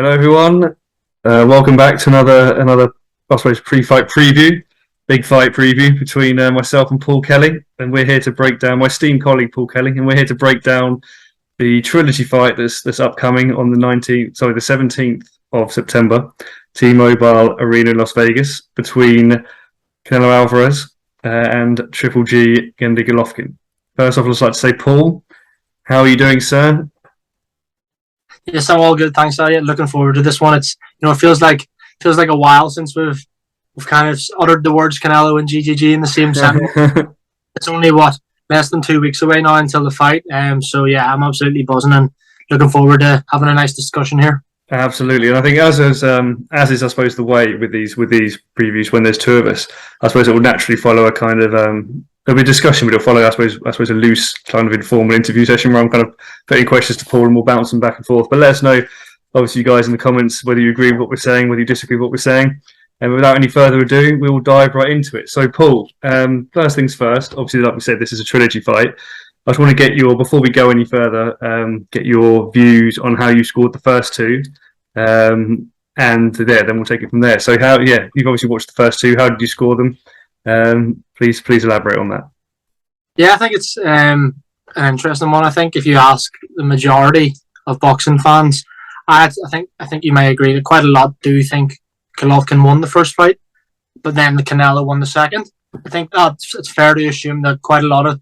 Hello, everyone. Welcome back to another, I suppose, pre-fight preview, big fight preview between myself and Paul Kelly, and we're here to break down my esteemed colleague Paul Kelly, and we're here to break down the trilogy fight that's upcoming on the 17th of September, T-Mobile Arena in Las Vegas, between Canelo Alvarez and Triple G Gennady Golovkin. First off, I'd just like to say, Paul, how are you doing, sir? Yes, I'm all good. Thanks, Elliott. Looking forward to this one. It feels like a while since we've kind of uttered the words Canelo and GGG in the same sentence. It's only less than 2 weeks away now until the fight. So yeah, I'm absolutely buzzing and looking forward to having a nice discussion here. Absolutely, and I think as is I suppose the way with these previews when there's two of us, I suppose it will naturally follow a kind of there'll be a discussion, but it'll follow I suppose a loose kind of informal interview session where I'm kind of putting questions to Paul and we'll bounce them back and forth. But let us know, obviously, you guys in the comments, whether you agree with what we're saying, whether you disagree with what we're saying. And without any further ado, we will dive right into it. So, Paul, first things first. Obviously, like we said, this is a trilogy fight. I just want to get before we go any further, get your views on how you scored the first two. And then we'll take it from there. So you've obviously watched the first two. How did you score them? Please elaborate on that. Yeah, I think it's an interesting one. I think if you ask the majority of boxing fans, I think you may agree that quite a lot do think Golovkin won the first fight, but then the Canelo won the second. I think it's fair to assume that quite a lot of,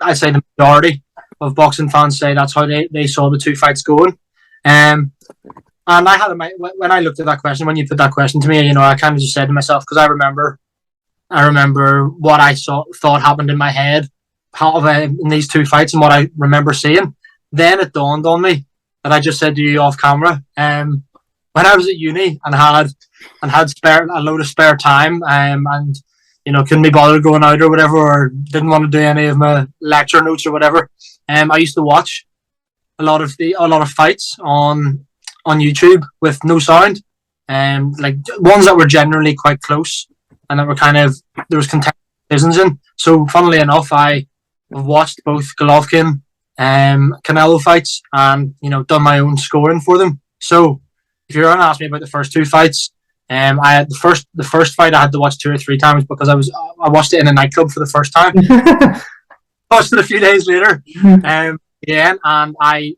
I'd say the majority of boxing fans say that's how they saw the two fights going. And I had when I looked at that question, when you put that question to me, I kind of just said to myself, because I remember what I thought happened in my head in these two fights and what I remember seeing. Then it dawned on me that I just said to you off camera. When I was at uni and had a load of spare time, and couldn't be bothered going out or whatever, or didn't want to do any of my lecture notes or whatever, I used to watch a lot of fights on YouTube with no sound, like ones that were generally quite close and that were there was contentious decisions in. So funnily enough, I watched both Golovkin Canelo fights and done my own scoring for them. So if you're going to ask me about the first two fights, I had the first fight I had to watch 2 or 3 times because I watched it in a nightclub for the first time. Watched it a few days later. And I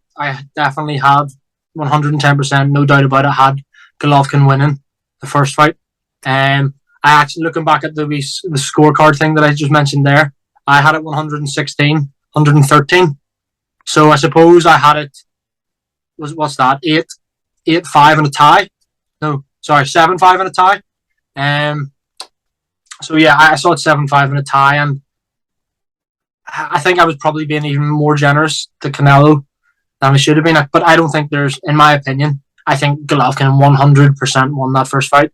definitely had 110%, no doubt about it, had Golovkin winning the first fight. I actually, looking back at the scorecard thing that I just mentioned there, I had it 116, 113. So I suppose I had it, what's that, 8-5 and a tie? No, sorry, 7-5 and a tie. So yeah, I saw it 7-5 and a tie, and I think I was probably being even more generous to Canelo than I should have been. But I don't think in my opinion, I think Golovkin 100% won that first fight.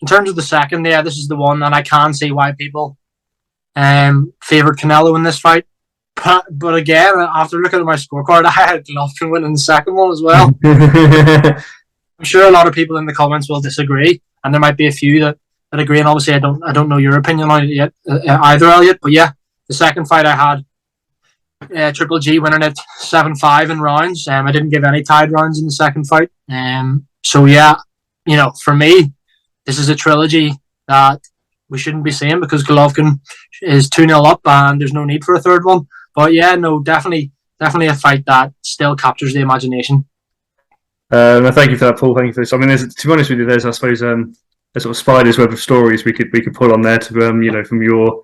In terms of the second, yeah, this is the one, and I can see why people favoured Canelo in this fight. But again, after looking at my scorecard, I had Golovkin winning the second one as well. I'm sure a lot of people in the comments will disagree, and there might be a few that agree. And obviously, I don't know your opinion on it yet either, Elliott. But yeah, the second fight I had Triple G winning it 7-5 in rounds. I didn't give any tied rounds in the second fight. So yeah, for me, this is a trilogy that we shouldn't be seeing because Golovkin is 2-0 up and there's no need for a third one. But yeah, no, definitely a fight that still captures the imagination. Thank you for that, Paul. Thank you for this. I mean, to be honest with you, there's, I suppose, a sort of spider's web of stories we could pull on there to, from your,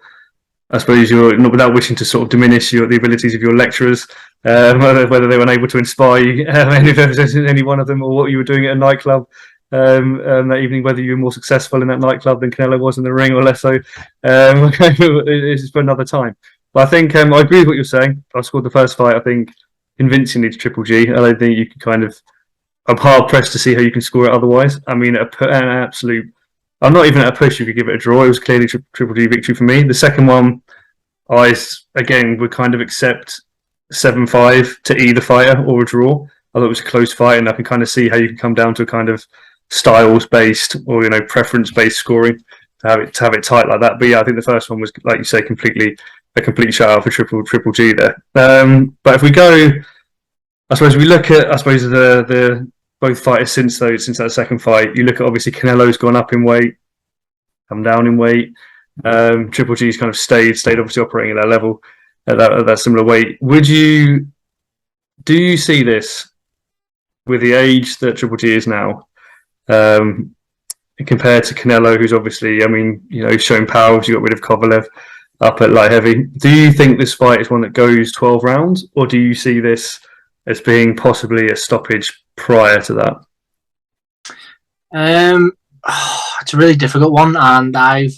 I suppose, not without wishing to sort of diminish the abilities of your lecturers, whether they were unable to inspire you, any one of them, or what you were doing at a nightclub that evening, whether you were more successful in that nightclub than Canelo was in the ring or less so. It's for another time. But I think I agree with what you're saying. I scored the first fight, I think, convincingly to Triple G. I don't think you can I'm hard pressed to see how you can score it otherwise. I mean, an absolute. I'm not even at a push. You could give it a draw. It was clearly Triple G victory for me. The second one, I again would kind of accept 7-5 to either fighter or a draw. I thought it was a close fight, and I can kind of see how you can come down to a kind of styles-based or preference-based scoring to have it tight like that. But yeah, I think the first one was, like you say, a complete shutout for Triple G there. But if we go, I suppose we look at the both fighters since that second fight. You look at obviously Canelo's gone up in weight, come down in weight. Triple G's kind of stayed obviously operating at that level, at that similar weight. Do you see this with the age that Triple G is now, compared to Canelo, who's obviously, I mean, he's shown power. You got rid of Kovalev up at light heavy. Do you think this fight is one that goes 12 rounds, or do you see this as being possibly a stoppage prior to that? It's a really difficult one, and I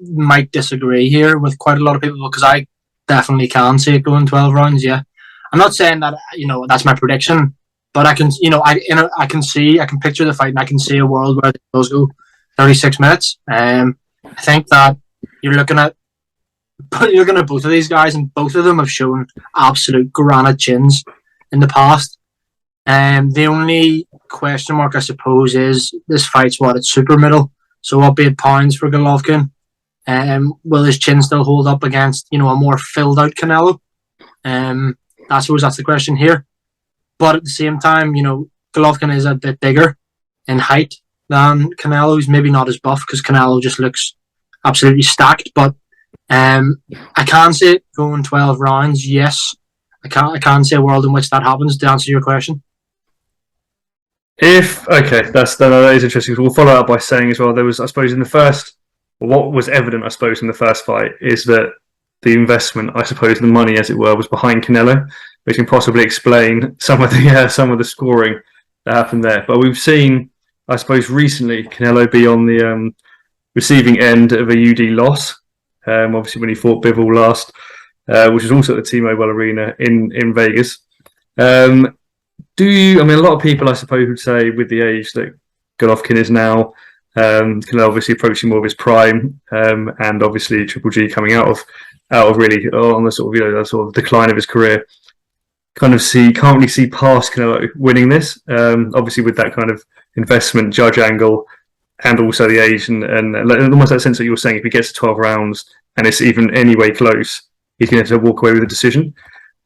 might disagree here with quite a lot of people, because I definitely can see it going 12 rounds. Yeah, I'm not saying that that's my prediction, but I can I can picture the fight, and I can see a world where it does go 36 minutes. I think that you're looking at both of these guys, and both of them have shown absolute granite chins in the past. The only question mark, I suppose, is this fight's at super middle, so up 8 pounds for Golovkin. Will his chin still hold up against a more filled out Canelo? I suppose that's the question here. But at the same time, Golovkin is a bit bigger in height than Canelo. He's maybe not as buff, because Canelo just looks absolutely stacked. But I can see it going 12 rounds. Yes, I can see a world in which that happens. To answer your question. That is interesting. We'll follow up by saying as well, there was, I suppose, what was evident, I suppose, in the first fight is that the investment, I suppose, the money, as it were, was behind Canelo, which can possibly explain some of the scoring that happened there. But we've seen, I suppose, recently Canelo be on the receiving end of a UD loss. Obviously, when he fought Bivol last, which was also at the T-Mobile Arena in Vegas. A lot of people, I suppose, would say with the age that Golovkin is now, Canelo obviously approaching more of his prime, and obviously Triple G coming out of really on the sort of that sort of decline of his career. Can't really see past Canelo winning this. Obviously with that kind of investment, judge angle, and also the age, and almost that sense that you were saying, if he gets to 12 rounds and it's even anyway close, he's going to have to walk away with a decision.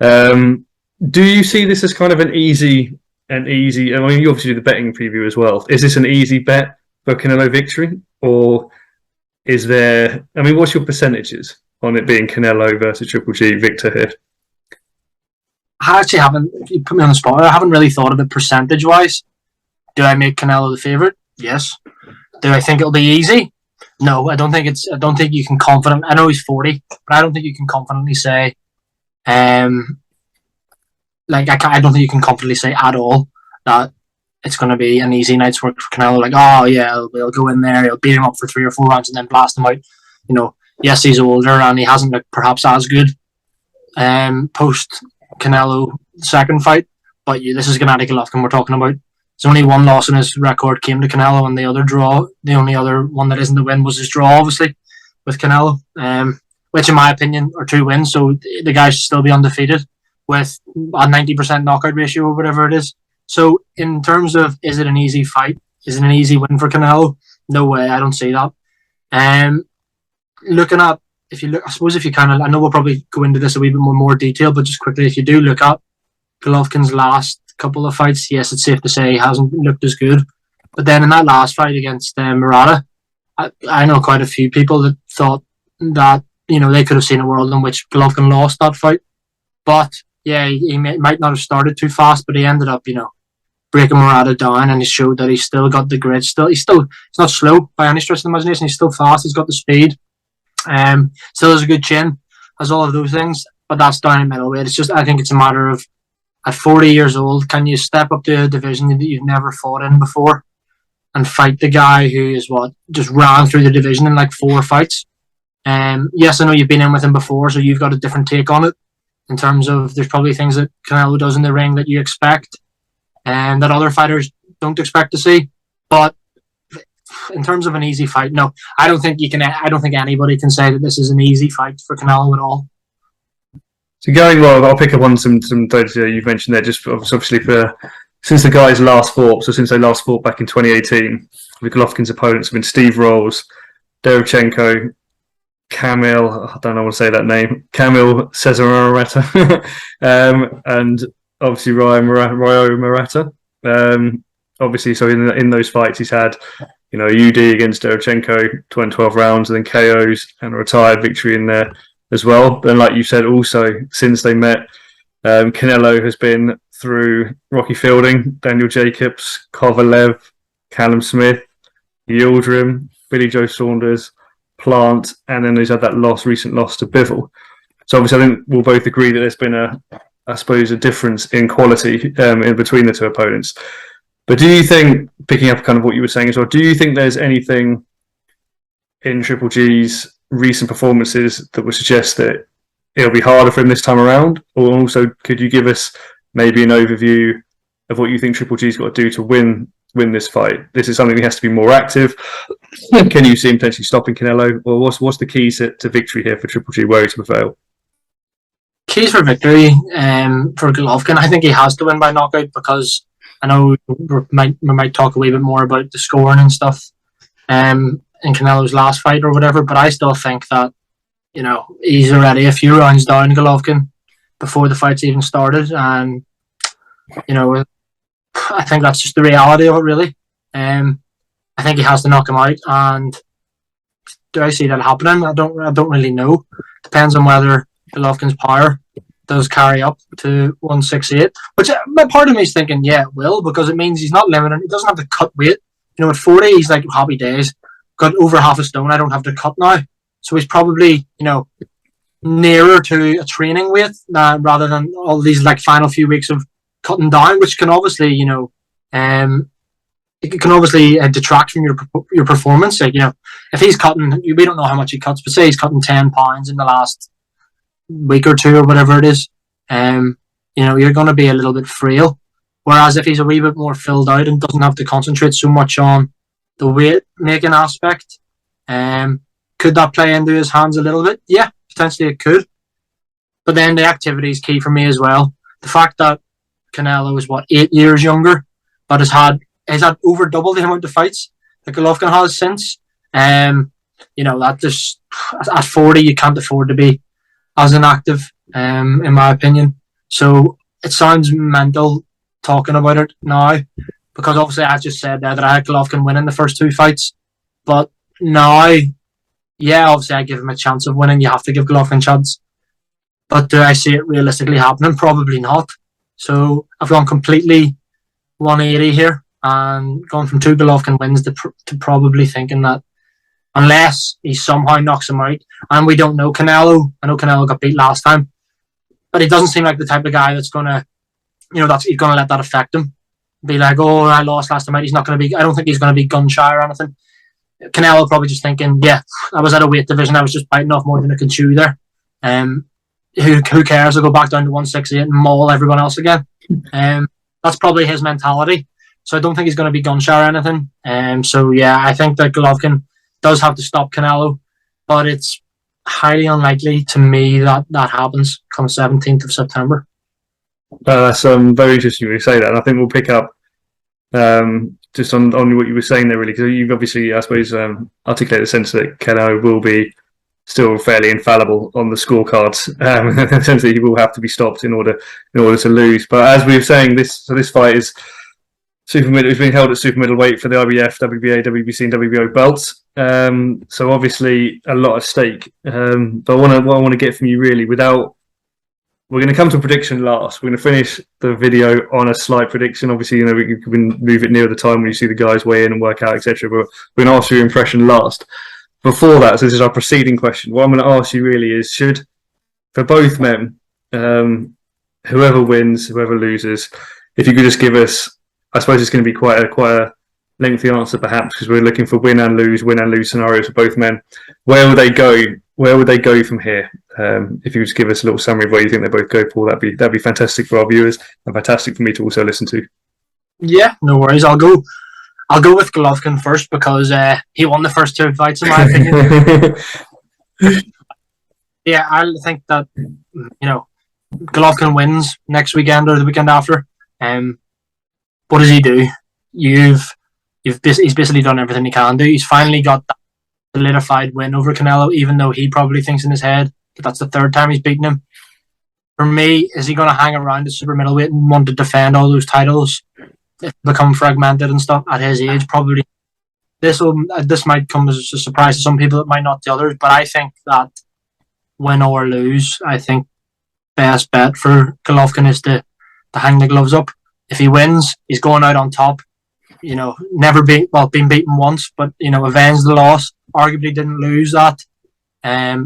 Do you see this as kind of an easy? I mean, you obviously do the betting preview as well. Is this an easy bet for Canelo victory, or is there? I mean, what's your percentages on it being Canelo versus Triple G victor here? I actually haven't. You put me on the spot. I haven't really thought of it percentage wise. Do I make Canelo the favorite? Yes. Do I think it'll be easy? No, I don't think I don't think you can confidently. I know he's 40, but I don't think you can confidently say. I don't think you can confidently say at all that it's going to be an easy night's work for Canelo. Like, oh yeah, he'll go in there, he'll beat him up for 3 or 4 rounds, and then blast him out. Yes, he's older and he hasn't looked perhaps as good post Canelo second fight, but this is Gennady Golovkin we're talking about. There's only one loss in his record came to Canelo, and the only other one that isn't the win was his draw, obviously, with Canelo, which in my opinion are 2 wins, so the guy should still be undefeated with a 90% knockout ratio or whatever it is. So in terms of, is it an easy fight? Is it an easy win for Canelo? No way, I don't see that. Looking at, I know we'll probably go into this a wee bit more detail, but just quickly, if you do look at Golovkin's last couple of fights, yes, it's safe to say he hasn't looked as good. But then in that last fight against Murata, I know quite a few people that thought that, they could have seen a world in which Golovkin lost that fight. But yeah, he might not have started too fast, but he ended up, breaking Murata down, and he showed that he's still got the grit. He's not slow by any stretch of the imagination. He's still fast. He's got the speed. Still has a good chin, has all of those things, but that's down in middleweight. It's just, I think it's a matter of, at 40 years old, can you step up to a division that you've never fought in before and fight the guy who is just ran through the division in like 4 fights? Yes, I know you've been in with him before, so you've got a different take on it. In terms of, there's probably things that Canelo does in the ring that you expect and that other fighters don't expect to see. But in terms of an easy fight, no, I don't think anybody can say that this is an easy fight for Canelo at all. So I'll pick up on some data you've mentioned there. Just obviously since the guys last fought, since they last fought back in 2018, the Golovkin's opponents have been Steve Rolls, Derevchenko, Kamil, I don't know how to say that name, Kamil Cesaretta, and obviously Ryo Murata. Obviously, so in those fights, he's had, UD against Derevchenko, 12 rounds, and then KOs and a retired victory in there as well. And like you said, also since they met, Canelo has been through Rocky Fielding, Daniel Jacobs, Kovalev, Callum Smith, Yildirim, Billy Joe Saunders, Plant, and then he's had that recent loss to Bivol. So obviously, I think we'll both agree that there's been a difference in quality in between the two opponents. But do you think, picking up kind of what you were saying as well, do you think there's anything in Triple G's recent performances that would suggest that it'll be harder for him this time around? Or also, could you give us maybe an overview of what you think Triple G's got to do to win this fight? This is something he has to be more active. Can you see him potentially stopping Canelo? Or what's the keys to victory here for Triple G were he to prevail? Keys for victory for Golovkin, I think he has to win by knockout, because I know we might talk a wee bit more about the scoring and stuff in Canelo's last fight or whatever, but I still think that, he's already a few rounds down Golovkin before the fight's even started, and I think that's just the reality of it, really. I think he has to knock him out, and do I see that happening? I don't really know. Depends on whether Golovkin's power does carry up to 168, which part of me is thinking, yeah, it will, because it means he's not limited. He doesn't have to cut weight. At 40, he's like, happy days. Got over half a stone. I don't have to cut now. So he's probably, nearer to a training weight rather than all these final few weeks of cutting down, which can obviously, it can obviously detract from your performance. Like, if he's cutting, we don't know how much he cuts, but say he's cutting 10 pounds in the last week or two or whatever it is, you're going to be a little bit frail. Whereas if he's a wee bit more filled out and doesn't have to concentrate so much on the weight making aspect, could that play into his hands a little bit? Yeah, potentially it could. But then the activity is key for me as well. The fact that Canelo is 8 years younger, but has had over double the amount of fights that Golovkin has since. That just at 40 you can't afford to be as inactive, in my opinion. So it sounds mental talking about it now, because obviously I just said there that I had Golovkin winning the first two fights, but now, yeah, obviously I give him a chance of winning. You have to give Golovkin a chance, but do I see it realistically happening? Probably not. So I've gone completely 180 here and gone from 2 Golovkin wins to probably thinking that unless he somehow knocks him out, and we don't know Canelo. I know Canelo got beat last time, but he doesn't seem like the type of guy that's going to, he's going to let that affect him. Be like, oh, I lost last time out. He's not going to be, I don't think he's going to be gun shy or anything. Canelo probably just thinking, yeah, I was at a weight division. I was just biting off more than I can chew there. Who cares? I'll go back down to 168 and maul everyone else again. That's probably his mentality. So I don't think he's going to be gun shy or anything. So yeah, I think that Golovkin does have to stop Canelo, but it's highly unlikely to me that happens come 17th of September. That's very interesting you say that, and I think we'll pick up just on what you were saying there, really, because you've obviously, I suppose, articulated the sense that Canelo will be still fairly infallible on the scorecards. Essentially, he will have to be stopped in order to lose. But as we were saying, this fight is it's being held at super middleweight for the IBF, WBA, WBC, and WBO belts. So obviously a lot at stake. But what I want to get from you really, we're going to come to a prediction last. We're going to finish the video on a slight prediction. Obviously, we can move it near the time when you see the guys weigh in and work out, etc. But we're going to ask your impression last. Before that, so this is our preceding question. What I'm going to ask you really is, should, for both men, whoever wins, whoever loses, if you could just give us, I suppose it's going to be quite a lengthy answer perhaps, because we're looking for win and lose scenarios for both men. Where would they go? Where would they go from here? If you just give us a little summary of where you think they both go, Paul, that'd be fantastic for our viewers and fantastic for me to also listen to. Yeah, no worries. I'll go with Golovkin first, because he won the first 2 fights in my opinion. Yeah, I think that Golovkin wins next weekend or the weekend after. What does he do? He's basically done everything he can do. He's finally got that solidified win over Canelo, even though he probably thinks in his head that that's the 3rd time he's beaten him. For me, is he going to hang around at super middleweight and want to defend all those titles become fragmented and stuff at his age. Probably this might come as a surprise to some people, it might not to others. But I think that win or lose, I think best bet for Golovkin is to hang the gloves up. If he wins, he's going out on top. Never been beaten once, but avenge the loss. Arguably didn't lose that.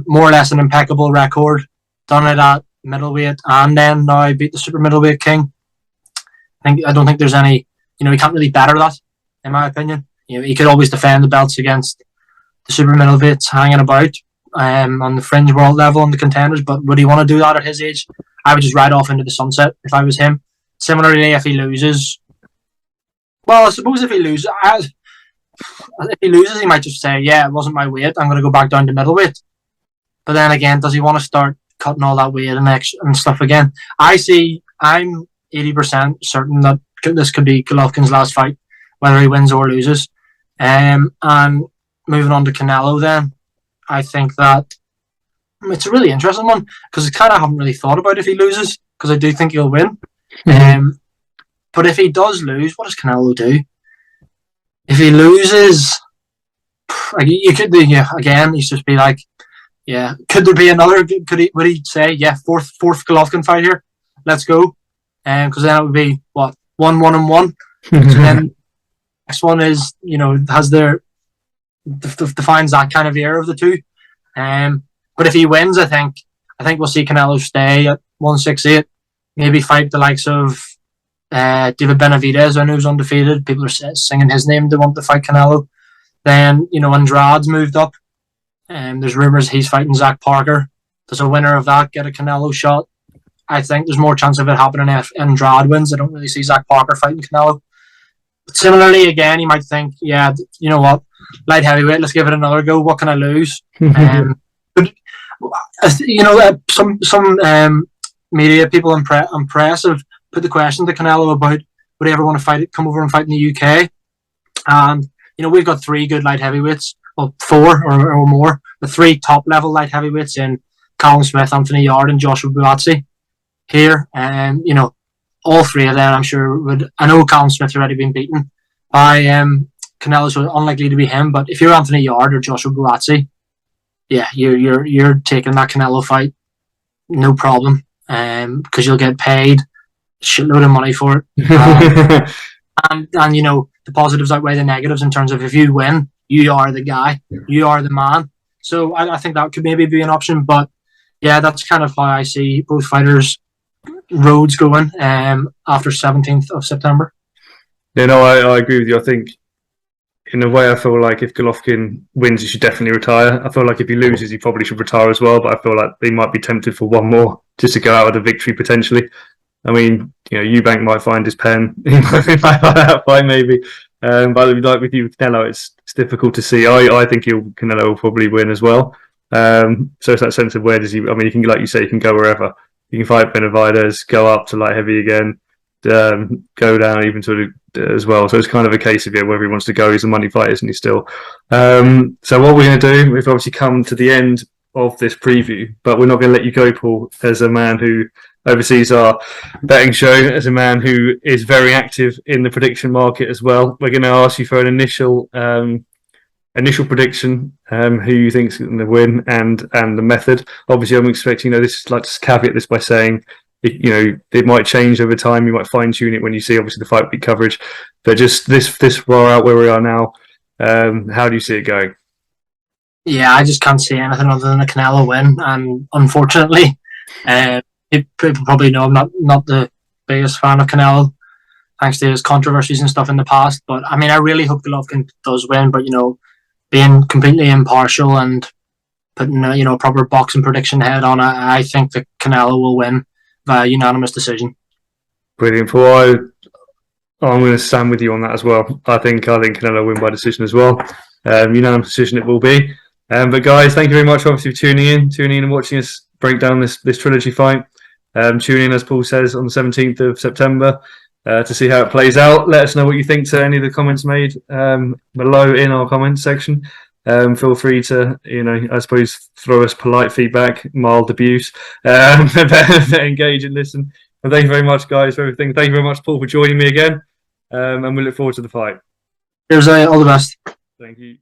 More or less an impeccable record. Done it at middleweight, and then now beat the super middleweight king. I don't think there's any. He can't really better that, in my opinion. He could always defend the belts against the super middleweights hanging about on the fringe world level on the contenders. But would he want to do that at his age? I would just ride off into the sunset if I was him. Similarly, if he loses, well, I suppose if he loses, he might just say, "Yeah, it wasn't my weight. I'm going to go back down to middleweight." But then again, does he want to start cutting all that weight and stuff again? I'm 80% certain that this could be Golovkin's last fight, whether he wins or loses. And moving on to Canelo, then I think that it's a really interesting one because I haven't really thought about if he loses, because I do think he'll win. But if he does lose, what does Canelo do? If he loses, you could do again. He's just be like, yeah. Could there be another? Would he say, yeah, fourth Golovkin fight here? Let's go. Because then it would be what 1-1-1. So then next one is has defines that kind of era of the two. But if he wins, I think we'll see Canelo stay at 168. Maybe fight the likes of David Benavidez, I know who's undefeated. People are singing his name. They want to fight Canelo. Then Andrade's moved up. There's rumors he's fighting Zach Parker. Does a winner of that get a Canelo shot? I think there's more chance of it happening if Andrade wins. I don't really see Zach Parker fighting Canelo. But similarly, again, you might think, yeah, you know what, light heavyweight, let's give it another go. What can I lose? But some media people and press have put the question to Canelo about would he ever want to come over and fight in the UK. And we've got 3 good light heavyweights, well, 4 or more. The 3 top level light heavyweights in Callum Smith, Anthony Yarde, and Joshua Buatsi here. All 3 of them, I'm sure would. I know Callum Smith's already been beaten by Canelo, so unlikely to be him. But if you're Anthony Yarde or Joshua Buatsi, yeah, you're taking that Canelo fight, no problem, because you'll get paid a shitload of money for it. And the positives outweigh the negatives in terms of if you win, you are the guy, you are the man. So I think that could maybe be an option. But yeah, that's kind of how I see both fighters' roads going after 17th of September. I agree with you. I think in a way I feel like if Golovkin wins, he should definitely retire. I feel like if he loses, he probably should retire as well. But I feel like they might be tempted for one more just to go out with a victory potentially. I mean, Eubank might find his pen. He might fight that fight maybe. But like with you, Canelo, it's difficult to see. I think Canelo will probably win as well. So it's that sense of where does he? I mean, you can, like you say, you can go wherever. You can fight Benavidez, go up to light heavy again, go down even to as well. So it's kind of a case of whether he wants to go. He's a money fighter, isn't he? Still. So what we're going to do, we've obviously come to the end of this preview, but we're not going to let you go, Paul, as a man who oversees our betting show, as a man who is very active in the prediction market as well. We're going to ask you for an initial prediction, who you think's going to win, and the method. Obviously, I'm expecting, this is like to caveat this by saying, it might change over time. You might fine tune it when you see obviously the fight week coverage, but just this far out where we are now, how do you see it going? Yeah, I just can't see anything other than a Canelo win, and unfortunately, people probably know I'm not the biggest fan of Canelo, thanks to his controversies and stuff in the past. But I mean, I really hope Golovkin does win. But being completely impartial and putting a proper boxing prediction head on it, I think that Canelo will win via unanimous decision. Brilliant, Paul. I'm going to stand with you on that as well. I think Canelo will win by decision as well. Unanimous decision it will be. But guys, thank you very much, obviously, for tuning in and watching us break down this trilogy fight. Tune in, as Paul says, on the 17th of September to see how it plays out. Let us know what you think to any of the comments made below in our comments section. Feel free to, I suppose, throw us polite feedback, mild abuse, engage and listen. And thank you very much, guys, for everything. Thank you very much, Paul, for joining me again. and we look forward to the fight. Cheers, all the best. Thank you.